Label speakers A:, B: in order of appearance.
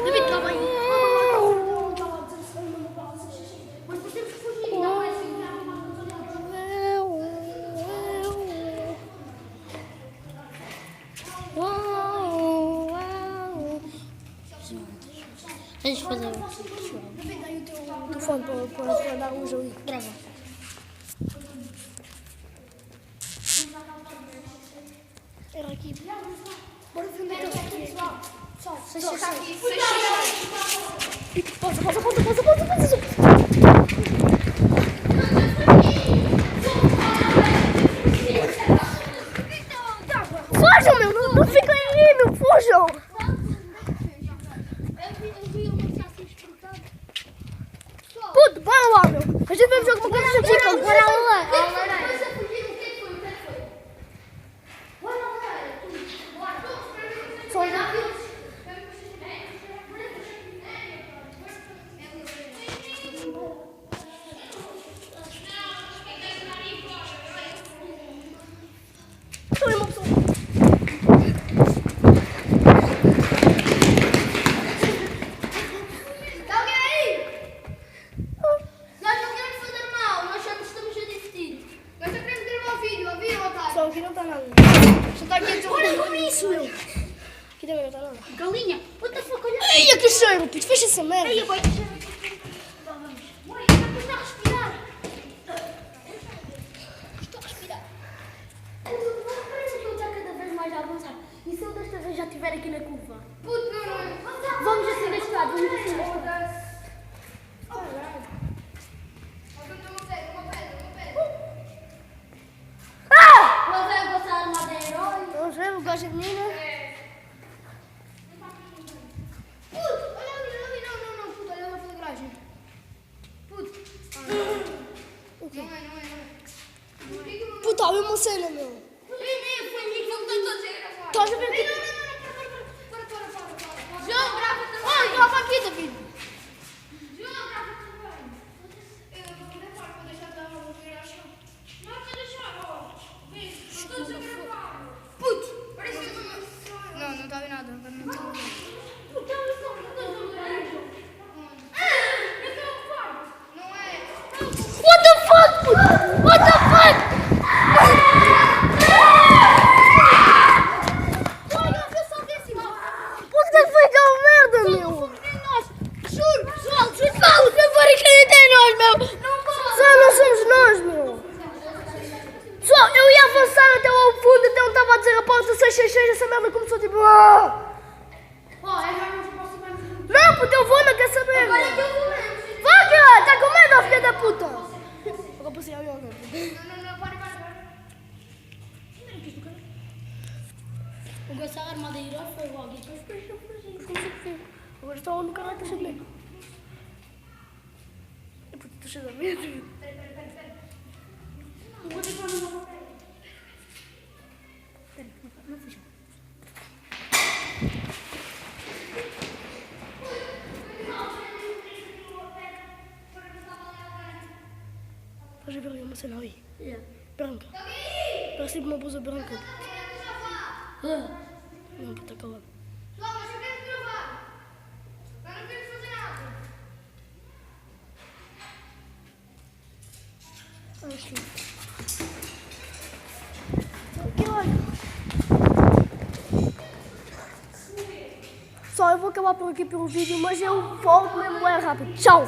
A: David, calma aí. Mas depois temos que fugir. Não é assim. Tens de fazer isso.
B: David, aí o teu telefone para dar luz ali.
A: Grava.
B: Era aqui. Bora ver onde é que ele está. Pessoal,
A: 666.
B: pausa. Fujam, meu! Não fiquem aí, meu! Fujam! Puto, bora lá, meu! A gente vai ver alguma coisa já fica. Bora lá! Só uma pessoa.
A: Está alguém aí? Nós não queremos fazer mal, nós só estamos a divertir. Nós só queremos gravar o vídeo, ouviram, Otávio?
B: Só aqui não está nada. Só está aqui a dizer. Olha isso, meu! Aqui também não está nada.
A: Galinha, what the fuck, olha.
B: Ai, que cheiro, puto! Fecha essa merda!
A: Aí, boy, então vamos. Boy, está a respirar. Estou a respirar. Parece que ele está cada vez mais a avançar. E se ele desta vez já estiver aqui na curva? Puto, não. Vamos assim deste lado, vamos assim deste lado. Lá vai o vosso armadeiro.
B: Vamos ver, o gajo de menina.
A: Puto, olha ali, não, puto, olha lá pela garagem. Puto.
B: O quê?
A: Não é.
B: Puta, olha uma cena, meu! Estás a ver aqui?
A: João, grava também.
B: Olha, grava aqui, David!
A: João, grava também. Eu vou gravar, vou deixar a ouvir ao chão. Não vai deixar, ó. Vês, estou a gravar. Puto, parece que eu estou.
B: Não, não está a ver nada. Não está a ver.
A: Puto, olha só, não estou a ver. Eu estou ocupado. Não é?
B: What the fuck, puto? What the fuck? Puto, que foi aquela merda, meu?
A: Juro, pessoal, juro.
B: Não, não foi acreditar em nós, meu! Só não somos nós, meu! Pessoal, eu ia avançar até lá ao fundo, até onde estava a dizer a porta 666, essa merda começou tipo... Ah! Não, puto, eu vou, não quer saber!
A: Agora é que eu vou mesmo.
B: Vai, cara, tá com medo, filha da puta! Agora passei a olhar,
A: Não, para. O Gonçalo Armadeiro foi logo e depois eu fugi.
B: agora estou no caralho, estou cheio de medo. Puto, estou cheio de medo.
A: Não fuja.
B: Estás a ver ali uma cena ali? Branca. Parece tipo uma blusa branca. Não, puta, calma.
A: João, mas eu quero gravar. Mas não quero fazer nada.
B: Aqui. Aqui, olha. Só, eu vou acabar por aqui pelo vídeo, mas eu volto mesmo rápido. Tchau!